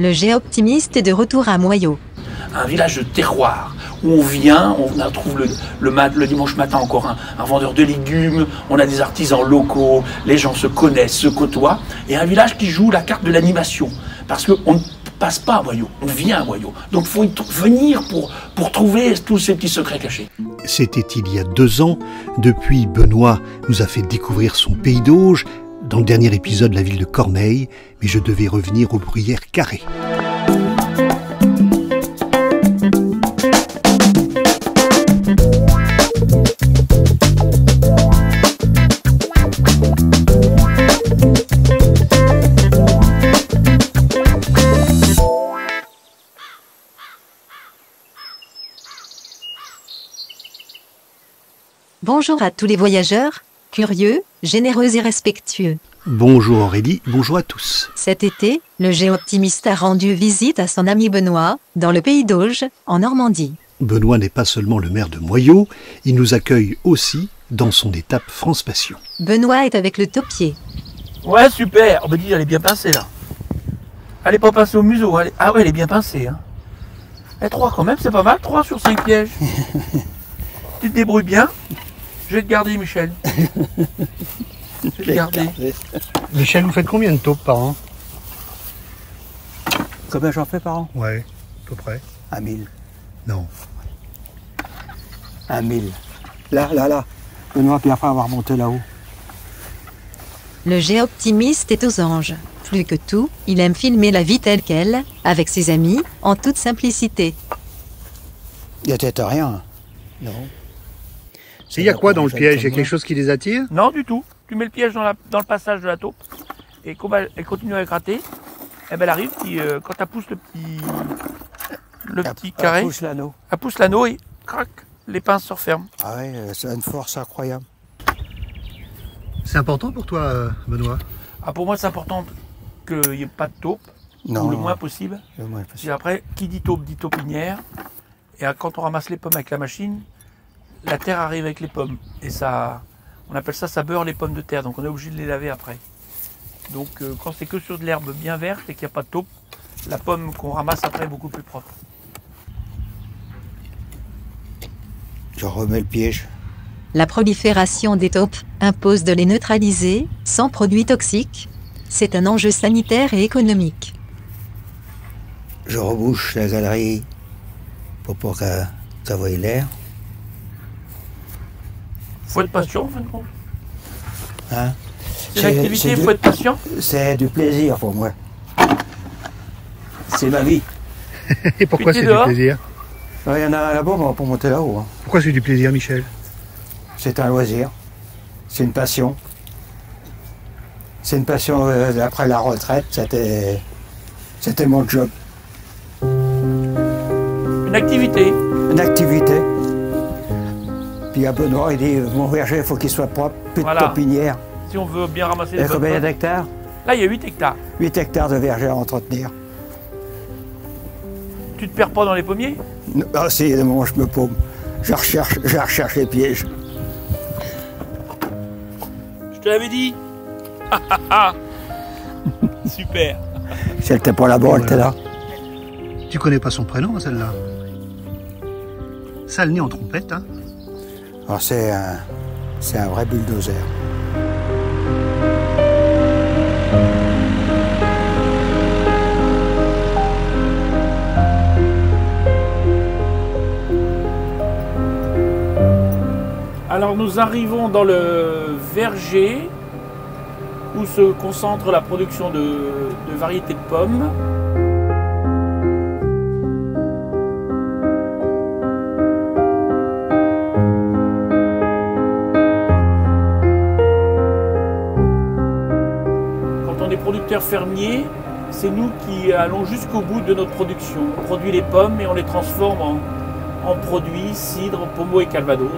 Le Géoptimiste est de retour à Moyaux. Un village de terroir, où on vient, on trouve le dimanche matin encore un vendeur de légumes, on a des artisans locaux, les gens se connaissent, se côtoient, et un village qui joue la carte de l'animation. Parce qu'on ne passe pas à Moyaux, on vient à Moyaux. Donc il faut venir pour trouver tous ces petits secrets cachés. C'était il y a 2 ans. Depuis, Benoît nous a fait découvrir son pays d'Auge, dans le dernier épisode, la ville de Cormeilles, mais je devais revenir aux Bruyères Carrées. Bonjour à tous les voyageurs, curieux, généreux et respectueux. Bonjour Aurélie, bonjour à tous. Cet été, le Géoptimiste a rendu visite à son ami Benoît, dans le pays d'Auge, en Normandie. Benoît n'est pas seulement le maire de Moyaux, il nous accueille aussi dans son étape France Passion. Benoît est avec le taupier. Ouais, super. Oh, bah dis, elle est bien pincée là. Elle est pas pincée au museau. Ah ouais, elle est bien pincée. Hein. Et 3 quand même, c'est pas mal. 3 sur 5 pièges. Tu te débrouilles bien. Je vais te garder, Michel. Je vais te garder. Michel, vous faites combien de taupes par an? Combien j'en fais par an? Ouais, à peu près. 1000. Non. 1000. Là. Benoît, puis après, on va remonter là-haut. Le Géoptimiste est aux anges. Plus que tout, il aime filmer la vie telle qu'elle, avec ses amis, en toute simplicité. Il n'y a peut-être rien. Non. Il y a quoi dans le piège? Il y a quelque chose qui les attire? Non, du tout. Tu mets le piège dans le passage de la taupe. Et quand elle continue à gratter, eh ben elle arrive, quand elle pousse le petit carré, Elle pousse l'anneau. Elle pousse l'anneau et crac, les pinces se referment. Ah ouais, c'est une force incroyable. C'est important pour toi, Benoît? Ah, pour moi, c'est important qu'il n'y ait pas de taupe, Non. ou le moins possible. Le moins Puis possible. après, qui dit taupe dit taupinière. Et quand on ramasse les pommes avec la machine, la terre arrive avec les pommes. Et ça, on appelle ça beurre les pommes de terre. Donc on est obligé de les laver après. Donc quand c'est que sur de l'herbe bien verte et qu'il n'y a pas de taupe, la pomme qu'on ramasse après est beaucoup plus propre. Je remets le piège. La prolifération des taupes impose de les neutraliser, sans produits toxiques. C'est un enjeu sanitaire et économique. Je rebouche la galerie pour que ça voie l'air. Faut être patient en fin de compte. Hein? C'est une activité, il faut être patient. C'est du plaisir pour moi. C'est ma vie. Et pourquoi Puis c'est t'es du dehors? plaisir? Il y en a là-bas pour monter là-haut. Hein. Pourquoi c'est du plaisir, Michel? C'est un loisir. C'est une passion. C'est une passion après la retraite. C'était mon job. Une activité. Une activité. Puis à Benoît, il dit mon verger, il faut qu'il soit propre, plus Voilà. de taupinière. Si on veut bien ramasser Il y les a combien bonnes d'hectares? pommes. Là, il y a 8 hectares. 8 hectares de verger à entretenir. Tu te perds pas dans les pommiers? Ah si, de moment je me paume. Je recherche les pièges. Je te l'avais dit. Super. Si elle n'était pas là-bas, elle était là. Tu connais pas son prénom, celle-là? Ça a le nez en trompette, hein? Alors c'est un vrai bulldozer. Alors nous arrivons dans le verger où se concentre la production de variétés de pommes. Quand on est producteur fermier, c'est nous qui allons jusqu'au bout de notre production. On produit les pommes et on les transforme en produits cidre, pommeau et calvados.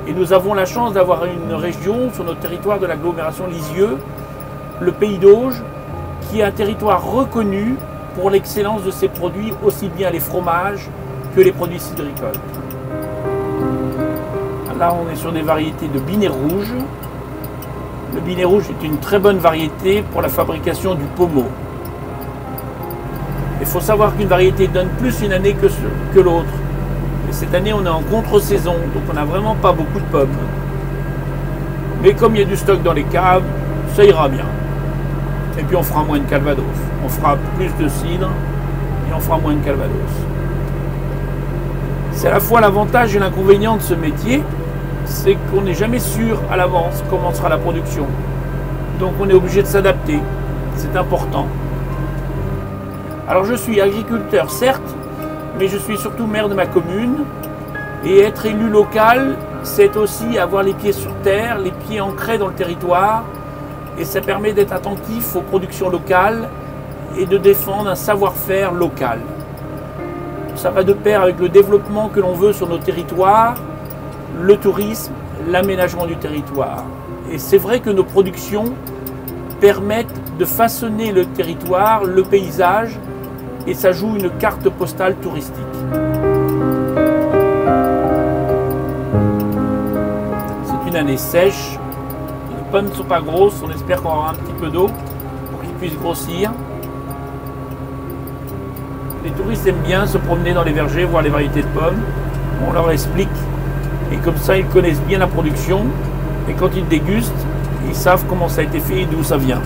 Et nous avons la chance d'avoir une région sur notre territoire de l'agglomération Lisieux, le pays d'Auge, qui est un territoire reconnu pour l'excellence de ses produits, aussi bien les fromages que les produits cidricoles. Là, on est sur des variétés de binet rouge. Le binet rouge est une très bonne variété pour la fabrication du pommeau. Il faut savoir qu'une variété donne plus une année que l'autre. Et cette année, on est en contre-saison, donc on n'a vraiment pas beaucoup de pommes. Mais comme il y a du stock dans les caves, ça ira bien. Et puis on fera moins de calvados. On fera plus de cidre et on fera moins de calvados. C'est à la fois l'avantage et l'inconvénient de ce métier, c'est qu'on n'est jamais sûr à l'avance comment sera la production. Donc on est obligé de s'adapter. C'est important. Alors je suis agriculteur, certes, mais je suis surtout maire de ma commune. Et être élu local, c'est aussi avoir les pieds sur terre, les pieds ancrés dans le territoire. Et ça permet d'être attentif aux productions locales et de défendre un savoir-faire local. Ça va de pair avec le développement que l'on veut sur nos territoires, le tourisme, l'aménagement du territoire. Et c'est vrai que nos productions permettent de façonner le territoire, le paysage, et ça joue une carte postale touristique. C'est une année sèche, les pommes ne sont pas grosses, on espère qu'on aura un petit peu d'eau pour qu'ils puissent grossir. Les touristes aiment bien se promener dans les vergers, voir les variétés de pommes, on leur explique, et comme ça ils connaissent bien la production, et quand ils dégustent, ils savent comment ça a été fait et d'où ça vient.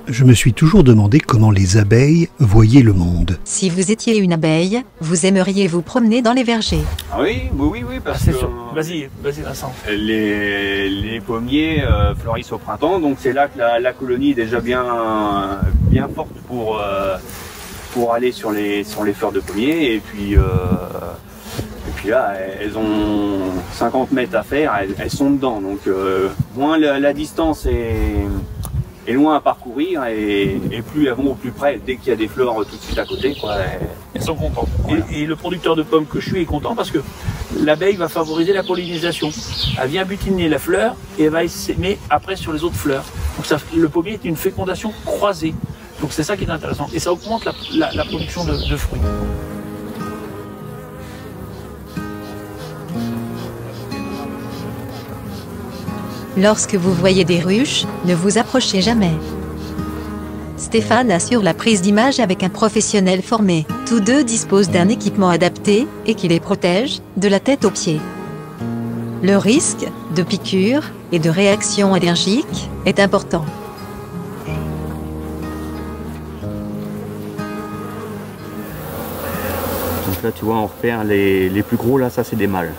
Je me suis toujours demandé comment les abeilles voyaient le monde. Si vous étiez une abeille, vous aimeriez vous promener dans les vergers. Ah oui, parce que Vas-y Vincent. les pommiers fleurissent au printemps, donc c'est là que la colonie est déjà bien forte pour aller sur les fleurs de pommier. Et puis là, elles ont 50 mètres à faire, elles sont dedans. Donc moins la distance est loin à parcourir et plus elles vont au plus près. Dès qu'il y a des fleurs tout de suite à côté, quoi, Elles sont contentes. Voilà. Et le producteur de pommes que je suis est content parce que l'abeille va favoriser la pollinisation. Elle vient butiner la fleur et elle va s'aimer après sur les autres fleurs. Donc le pommier est une fécondation croisée. Donc c'est ça qui est intéressant. Et ça augmente la production de fruits. Lorsque vous voyez des ruches, ne vous approchez jamais. Stéphane assure la prise d'image avec un professionnel formé. Tous deux disposent d'un équipement adapté et qui les protège, de la tête aux pieds. Le risque de piqûres et de réactions allergiques est important. Donc là, tu vois, on repère les plus gros, là, ça c'est des mâles.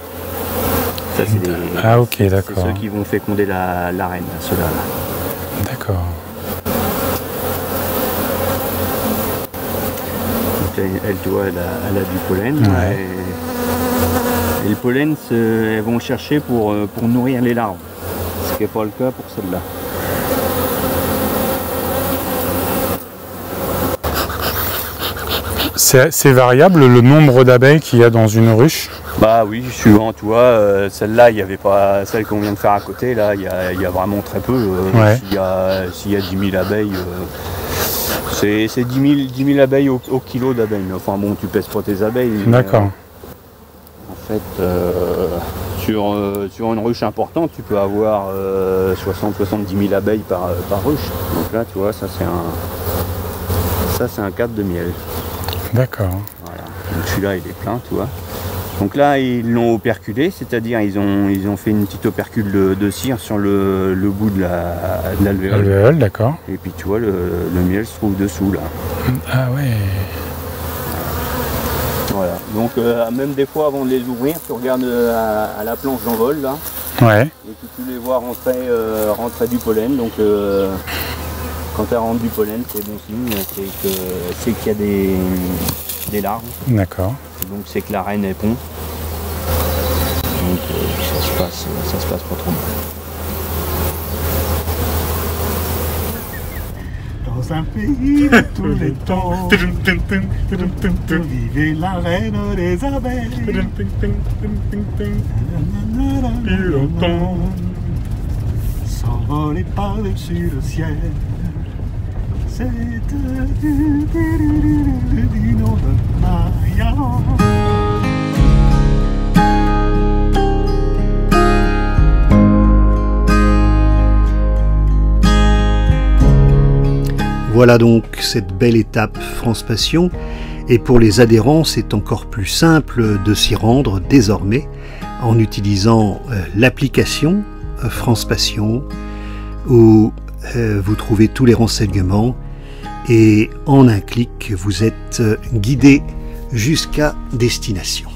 Ça, c'est ah ok, d'accord. C'est ceux qui vont féconder la reine, ceux-là. D'accord. Donc elle, tu vois, elle a du pollen. Ouais. Et le pollen, elles vont le chercher pour nourrir les larves. Ce qui n'est pas le cas pour celle-là. C'est variable le nombre d'abeilles qu'il y a dans une ruche? Bah oui, suivant, tu vois, celle-là, il n'y avait pas celle qu'on vient de faire à côté, là, il y a vraiment très peu. Ouais. S'il y a 10 000 abeilles, c'est 10 000 abeilles au kilo d'abeilles. Enfin bon, tu pèses pas tes abeilles. D'accord. En fait, sur une ruche importante, tu peux avoir 60-70 000 abeilles par ruche. Donc là, tu vois, ça c'est un cadre de miel. D'accord. Voilà. Donc celui-là, il est plein, tu vois. Donc là, ils l'ont operculé, c'est-à-dire ils ont fait une petite opercule de cire sur le bout de l'alvéole. L'alvéole, d'accord. Et puis tu vois, le miel se trouve dessous, là. Ah ouais. Voilà. Donc même des fois, avant de les ouvrir, tu regardes à la planche d'envol, là. Ouais. Et puis tu les vois rentrer du pollen. Donc quand elle rentre du pollen, c'est bon signe, c'est qu'il y a des larves. D'accord. Donc c'est que la reine est pond. Donc ça se passe pas trop mal. Dans un pays de tous les temps, vivait la reine des abeilles. S'envoler par-dessus le ciel. C'est du nom de Maria. Voilà donc cette belle étape France Passion, et pour les adhérents c'est encore plus simple de s'y rendre désormais en utilisant l'application France Passion où vous trouvez tous les renseignements et en un clic vous êtes guidé jusqu'à destination.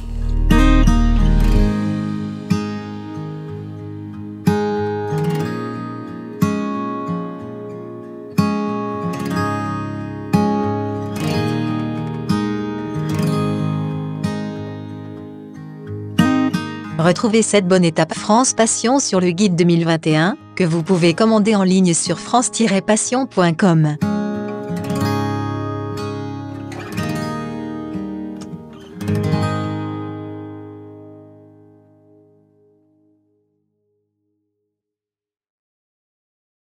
Retrouvez cette bonne étape France Passion sur le guide 2021, que vous pouvez commander en ligne sur france-passion.com.